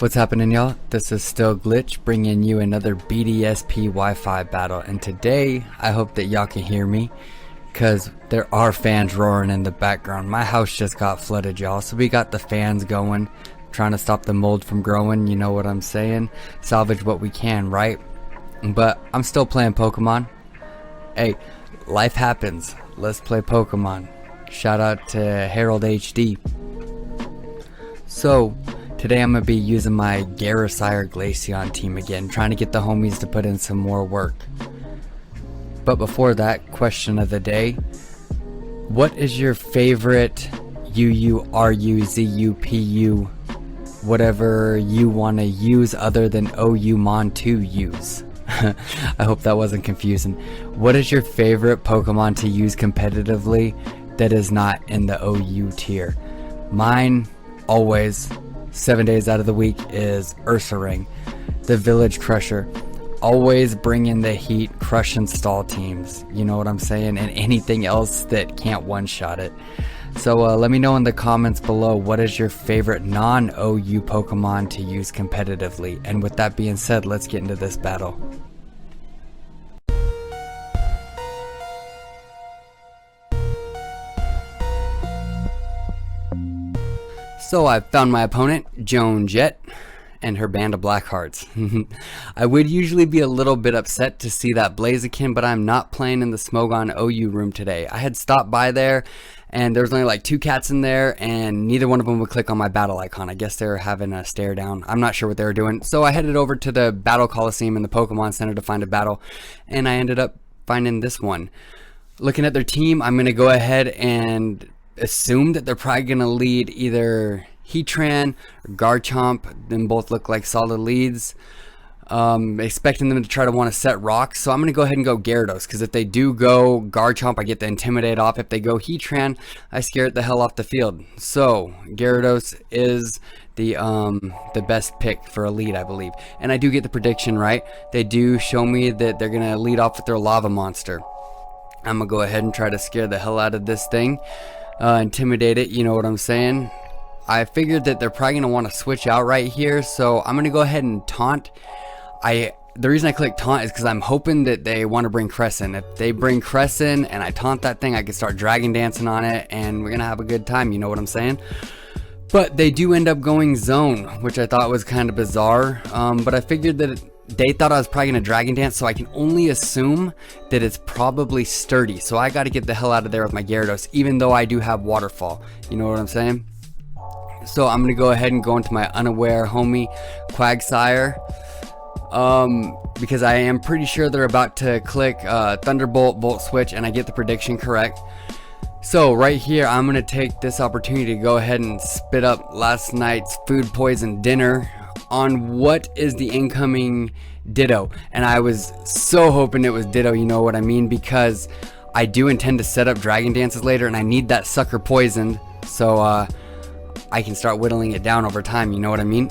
What's happening, y'all? This is still Glitch, bringing you another BDSP Wi-Fi battle, and today I hope that y'all can hear me because there are fans roaring in the background. My house just got flooded, y'all, so we got the fans going, trying to stop the mold from growing, you know what I'm saying? Salvage what we can, right? But I'm still playing Pokemon. Hey, life happens. Let's play Pokemon. Shout out to Harold HD. So today I'm going to be using my Gyara-sire Glaceon team again, trying to get the homies to put in some more work. But before that, question of the day. What is your favorite UU, RU, ZU, PU, whatever you want to use other than OU Mon to use? I hope that wasn't confusing. What is your favorite Pokemon to use competitively that is not in the OU tier? Mine, always, 7 days out of the week, is Ursaring, the Village Crusher. Always bring in the heat, crush and stall teams, you know what I'm saying, and anything else that can't one-shot it. So let me know in the comments below, what is your favorite non-OU Pokemon to use competitively? And with that being said, let's get into this battle. So I found my opponent, Joan Jett, and her band of black hearts. I would usually be a little bit upset to see that Blaziken, but I'm not playing in the Smogon OU room today. I had stopped by there, and there was only like 2 cats in there, and neither one of them would click on my battle icon. I guess they were having a stare down. I'm not sure what they were doing. So I headed over to the Battle Coliseum in the Pokemon Center to find a battle, and I ended up finding this one. Looking at their team, I'm going to go ahead and assume that they're probably going to lead either Heatran or Garchomp. Them both look like solid leads. Expecting them to try to want to set rocks, so I'm going to go ahead and go Gyarados, because if they do go Garchomp, I get the Intimidate off. If they go Heatran, I scare it the hell off the field. So Gyarados is the best pick for a lead, I believe, and I do get the prediction right. They do show me that they're going to lead off with their Lava Monster. I'm going to go ahead and try to scare the hell out of this thing. Intimidate it, you know what I'm saying. I figured that they're probably going to want to switch out right here, so I'm going to go ahead and taunt. The reason I click taunt is because I'm hoping that they want to bring Crescent. If they bring Crescent and I taunt that thing, I can start dragon dancing on it and we're going to have a good time, you know what I'm saying. But they do end up going Zone, which I thought was kind of bizarre, but I figured that they thought I was probably going to dragon dance, so I can only assume that it's probably Sturdy. So I got to get the hell out of there with my Gyarados, even though I do have Waterfall, you know what I'm saying. So I'm going to go ahead and go into my unaware homie Quagsire, because I am pretty sure they're about to click Thunderbolt, Volt Switch, and I get the prediction correct. So right here, I'm going to take this opportunity to go ahead and spit up last night's food poison dinner on what is the incoming Ditto. And I was so hoping it was Ditto, you know what I mean, because I do intend to set up dragon dances later, and I need that sucker poisoned, so I can start whittling it down over time, you know what I mean.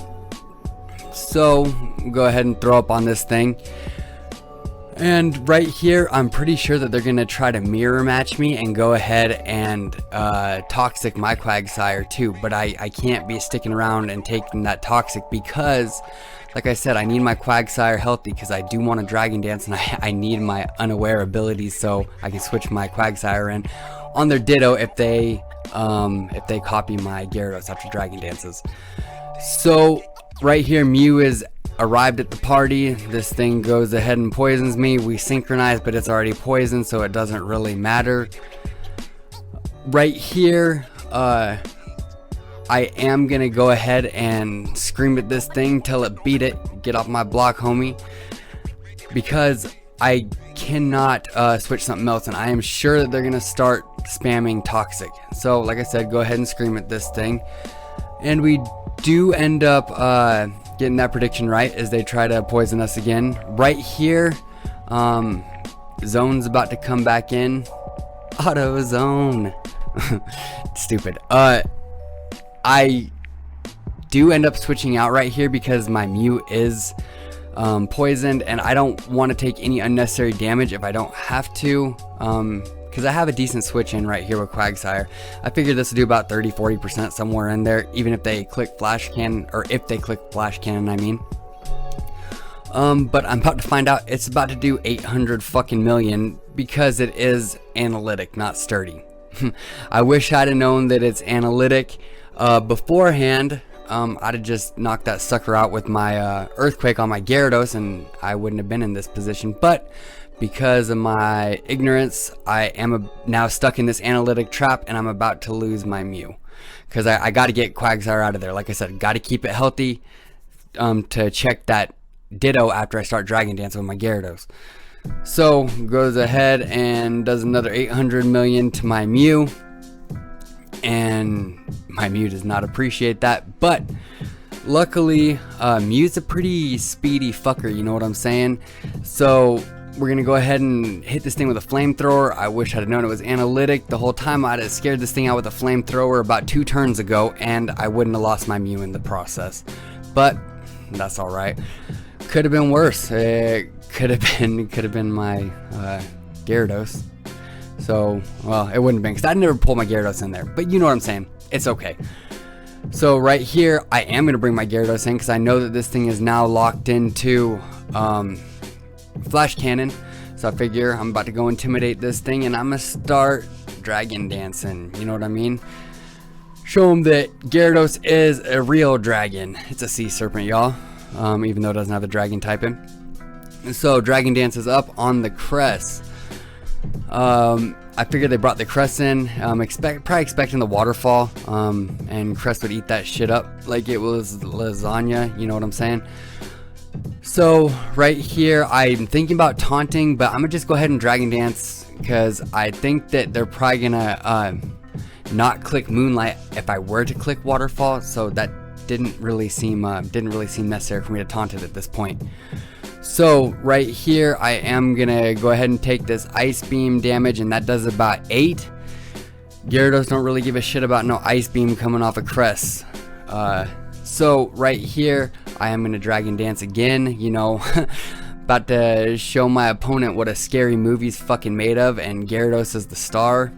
So go ahead and throw up on this thing, and right here I'm pretty sure that they're gonna try to mirror match me and go ahead and toxic my Quagsire too, but I can't be sticking around and taking that toxic, because like I said, I need my Quagsire healthy, because I do want to dragon dance, and I need my unaware abilities so I can switch my Quagsire in on their Ditto if they copy my Gyarados after dragon dances. So right here, Mew is arrived at the party. This thing goes ahead and poisons me. We synchronize, but it's already poisoned, so it doesn't really matter. Right here, I am gonna go ahead and scream at this thing till it beat it. Get off my block, homie, because I cannot switch something else, and I am sure that they're gonna start spamming toxic. So like I said, go ahead and scream at this thing, and we do end up getting that prediction right as they try to poison us again. Right here, Zone's about to come back in. Auto Zone. Stupid. I do end up switching out right here because my Mew is poisoned, and I don't want to take any unnecessary damage if I don't have to, because I have a decent switch in right here with Quagsire. I figured this would do about 30-40% somewhere in there, even if they click flash cannon, or if they click flash cannon, I mean. But I'm about to find out it's about to do 800 fucking million because it is analytic, not sturdy. I wish I'd have known that it's analytic beforehand. I'd have just knocked that sucker out with my earthquake on my Gyarados and I wouldn't have been in this position. But because of my ignorance, I am now stuck in this analytic trap and I'm about to lose my Mew. Because I got to get Quagsire out of there. Like I said, got to keep it healthy to check that Ditto after I start Dragon Dance with my Gyarados. So goes ahead and does another 800 million to my Mew. And my Mew does not appreciate that. But luckily, Mew's a pretty speedy fucker, you know what I'm saying? So we're going to go ahead and hit this thing with a flamethrower. I wish I'd have known it was analytic. The whole time I'd have scared this thing out with a flamethrower about 2 turns ago, and I wouldn't have lost my Mew in the process. But that's alright. Could have been worse. It could have been my Gyarados. So, well, it wouldn't have been, because I'd never pulled my Gyarados in there. But you know what I'm saying. It's okay. So right here, I am going to bring my Gyarados in, because I know that this thing is now locked into Flash Cannon. So I figure I'm about to go intimidate this thing, and I'm going to start Dragon Dancing. You know what I mean? Show them that Gyarados is a real dragon. It's a sea serpent, y'all. Even though it doesn't have a dragon type in. So Dragon Dance is up on the crest. I figured they brought the crest in, probably expecting the waterfall, and crest would eat that shit up like it was lasagna, you know what I'm saying? So right here, I'm thinking about taunting, but I'm gonna just go ahead and Dragon Dance, because I think that they're probably gonna not click Moonlight if I were to click waterfall, so that didn't really seem necessary for me to taunt it at this point. So right here, I am gonna go ahead and take this ice beam damage, and that does about 8. Gyarados don't really give a shit about no ice beam coming off a crest. So right here, I am gonna Dragon Dance again, you know, about to show my opponent what a scary movie's fucking made of, and Gyarados is the star.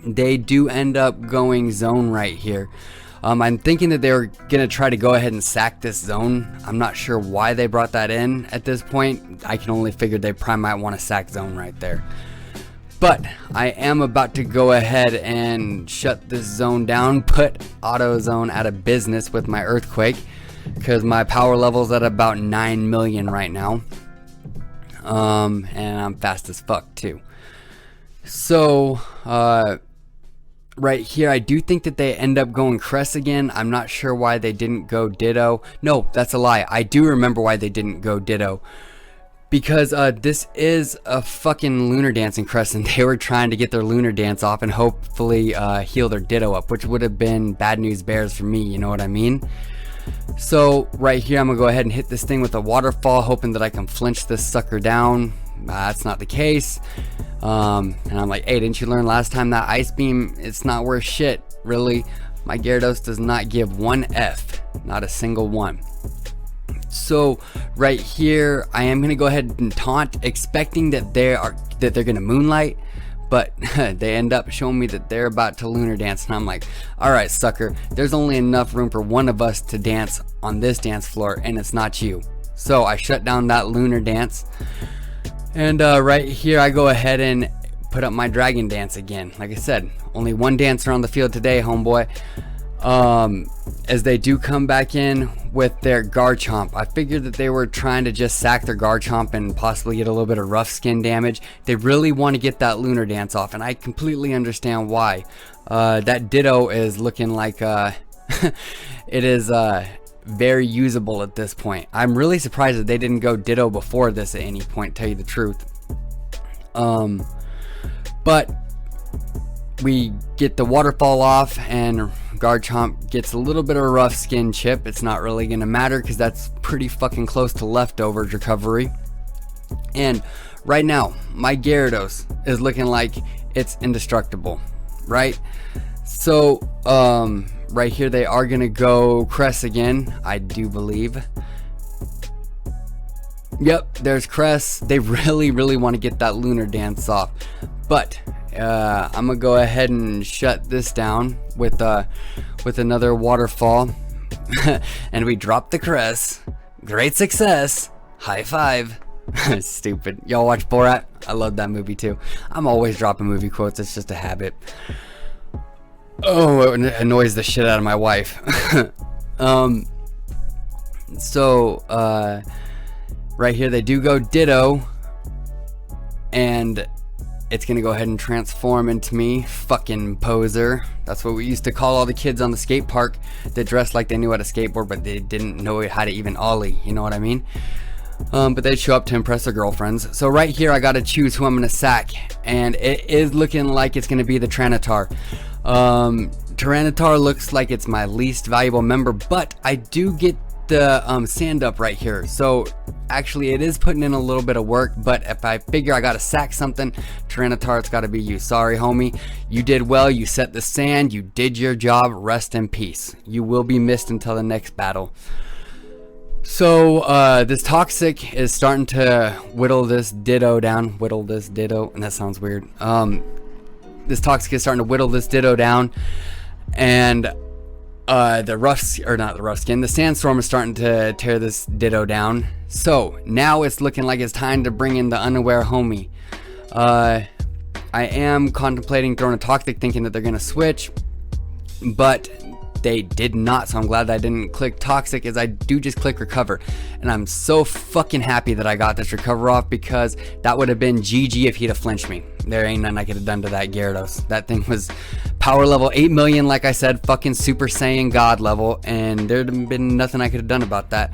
They do end up going zone right here. I'm thinking that they were going to try to go ahead and sack this zone. I'm not sure why they brought that in at this point. I can only figure they probably might want to sack zone right there. But I am about to go ahead and shut this zone down, put auto zone out of business with my earthquake, because my power level's at about 9 million right now. And I'm fast as fuck too. So, right here, I do think that they end up going crest again. I'm not sure why they didn't go Ditto. No, that's a lie. I do remember why they didn't go Ditto. Because this is a fucking Lunar Dancing crest, and they were trying to get their Lunar Dance off and hopefully heal their Ditto up, which would have been bad news bears for me, you know what I mean? So right here, I'm going to go ahead and hit this thing with a waterfall, hoping that I can flinch this sucker down. That's not the case. And I'm like, hey, didn't you learn last time that ice beam, it's not worth shit, really? My Gyarados does not give one F, not a single one. So right here, I am gonna go ahead and taunt, expecting that they're gonna Moonlight, but they end up showing me that they're about to Lunar Dance, and I'm like, all right, sucker, there's only enough room for one of us to dance on this dance floor, and it's not you. So I shut down that Lunar Dance. And right here, I go ahead and put up my Dragon Dance again. Like I said, only one dancer on the field today, homeboy. As they do come back in with their Garchomp. I figured that they were trying to just sack their Garchomp and possibly get a little bit of rough skin damage. They really want to get that Lunar Dance off, and I completely understand why. That Ditto is looking like it is very usable at this point. I'm really surprised that they didn't go Ditto before this at any point, to tell you the truth. But we get the waterfall off, and Garchomp gets a little bit of a rough skin chip. It's not really gonna matter because that's pretty fucking close to leftovers recovery. And right now, my Gyarados is looking like it's indestructible, right? So, right here, they are gonna go Crest again, I do believe. Yep, there's Crest. They really want to get that Lunar Dance off, but I'm gonna go ahead and shut this down with another waterfall. And we drop the crest. Great success. High five. Stupid. Y'all watch Borat? I love that movie too. I'm always dropping movie quotes. It's just a habit. Oh, it annoys the shit out of my wife. Right here they do go ditto, and it's gonna go ahead and transform into me. Fucking poser. That's what we used to call all the kids on the skate park that dressed like they knew how to skateboard, but they didn't know how to even ollie. You know what I mean? But they'd show up to impress their girlfriends. So right here I gotta choose who I'm gonna sack, and it is looking like it's gonna be the Tyranitar. Tyranitar looks like it's my least valuable member, but I do get the stand up right here, so actually it is putting in a little bit of work. But if I figure I gotta sack something, Tyranitar, it's gotta be you. Sorry homie, you did well, you set the sand, you did your job, rest in peace. You will be missed until the next battle. So this Toxic is starting to whittle this Ditto down. Whittle this Ditto, and that sounds weird. This Toxic is starting to whittle this Ditto down, and the Sandstorm is starting to tear this Ditto down. So now it's looking like it's time to bring in the Unaware homie. I am contemplating throwing a Toxic, thinking that they're gonna switch, but they did not, so I'm glad that I didn't click Toxic, as I do just click Recover. And I'm so fucking happy that I got this Recover off, because that would have been GG if he'd have flinched me. There ain't nothing I could have done to that Gyarados. That thing was power level 8 million, like I said, fucking Super Saiyan God level, and there'd have been nothing I could have done about that.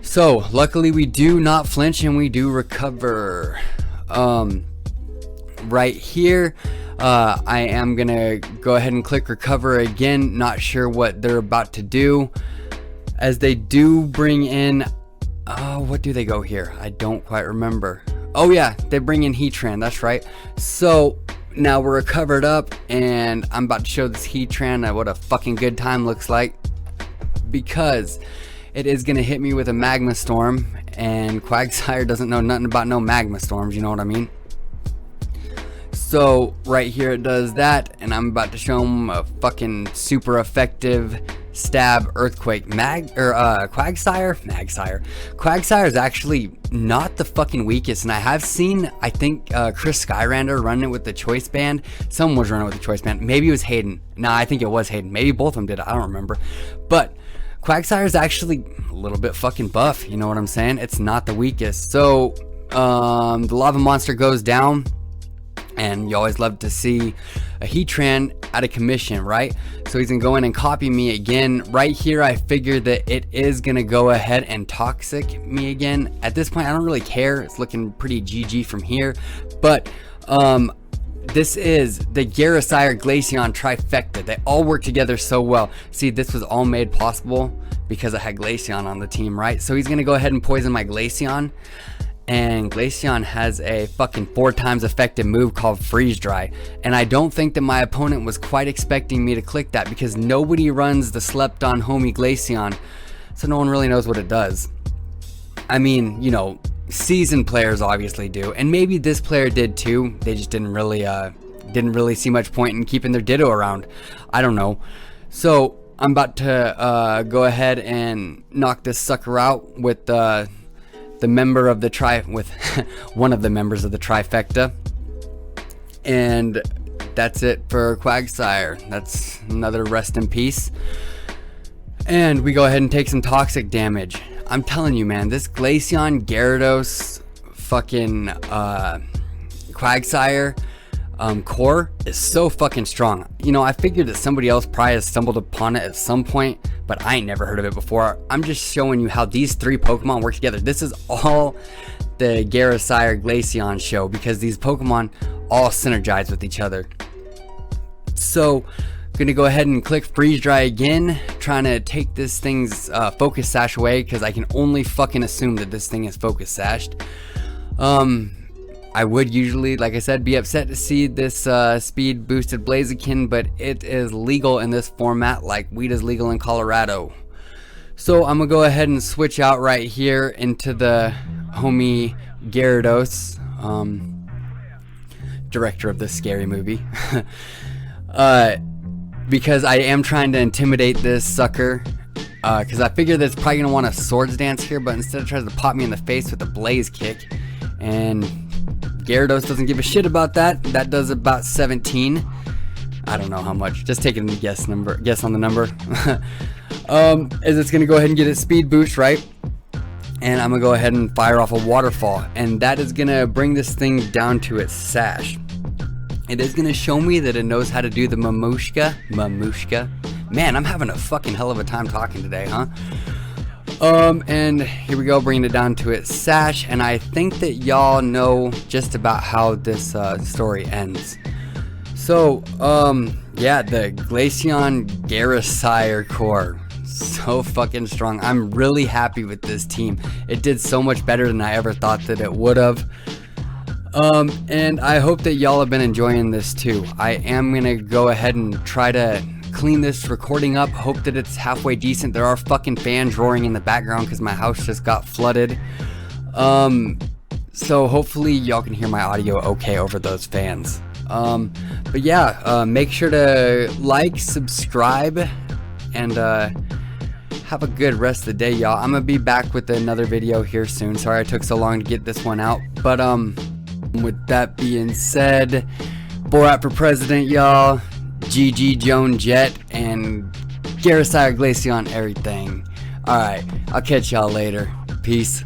So luckily we do not flinch and we do recover. Right here, I am gonna go ahead and click Recover again. Not sure what they're about to do, as they do bring in, what do they go here? I don't quite remember. Oh yeah, they bring in Heatran, that's right. So now we're recovered up, and I'm about to show this Heatran what a fucking good time looks like, because it is gonna hit me with a Magma Storm, and Quagsire doesn't know nothing about no Magma Storms, you know what I mean? So right here it does that, and I'm about to show him a fucking super effective stab Earthquake. Quagsire is actually not the fucking weakest, and I have seen, I think Chris Skyrander running it with the Choice Band. Someone was running with the Choice Band. Maybe it was Hayden. No, I think it was Hayden. Maybe both of them did. I don't remember. But Quagsire is actually a little bit fucking buff. You know what I'm saying? It's not the weakest. So the Lava Monster goes down. And you always love to see a Heatran out of commission, right? So he's gonna go in and copy me again. Right here, I figured that it is gonna go ahead and Toxic me again. At this point, I don't really care. It's looking pretty GG from here. But this is the Gyara-sire Glaceon trifecta. They all work together so well. See, this was all made possible because I had Glaceon on the team, right? So he's gonna go ahead and poison my Glaceon. And Glaceon has a fucking 4 times effective move called Freeze Dry, and I don't think that my opponent was quite expecting me to click that, because nobody runs the slept on homie Glaceon, so no one really knows what it does. I mean, you know, seasoned players obviously do, and maybe this player did too. They just didn't really see much point in keeping their Ditto around. I don't know. So I'm about to go ahead and knock this sucker out with member of the with one of the members of the trifecta, and that's it for Quagsire. That's another rest in peace, and we go ahead and take some Toxic damage. I'm telling you, man, this Glaceon, Gyarados, fucking Quagsire core is so fucking strong. You know, I figured that somebody else probably has stumbled upon it at some point, but I ain't never heard of it before. I'm just showing you how these 3 Pokemon work together. This is all the Gyara-sire Glaceon show, because these Pokemon all synergize with each other. So I'm gonna go ahead and click Freeze Dry again, trying to take this thing's Focus Sash away, because I can only fucking assume that this thing is Focus Sashed. I would usually, like I said, be upset to see this speed boosted Blaziken, but it is legal in this format like weed is legal in Colorado. So I'm gonna go ahead and switch out right here into the homie Gyarados. director of this scary movie. Because I am trying to intimidate this sucker. Because I figure that it's probably going to want a swords dance here, but instead it tries to pop me in the face with a blaze kick. And Gyarados doesn't give a shit about that. That does about 17. I don't know how much. Just taking a guess on the number. Is it's going to go ahead and get its speed boost, right? And I'm going to go ahead and fire off a waterfall. And that is going to bring this thing down to its sash. It is going to show me that it knows how to do the mamushka. Man, I'm having a fucking hell of a time talking today, huh? And here we go, bringing it down to its sash. And I think that y'all know just about how this story ends. So, yeah, the Glaceon Gyara-sire core. So fucking strong. I'm really happy with this team. It did so much better than I ever thought that it would have. And I hope that y'all have been enjoying this too. I am gonna go ahead and try to clean this recording up. Hope that it's halfway decent. There are fucking fans roaring in the background because my house just got flooded. So hopefully y'all can hear my audio okay over those fans. But yeah, make sure to like, subscribe, and have a good rest of the day, y'all. I'm gonna be back with another video here soon. Sorry I took so long to get this one out, but with that being said, Borat for president, y'all. GG Joan Jett and Gyara-sire Glaceon everything. Alright, I'll catch y'all later. Peace.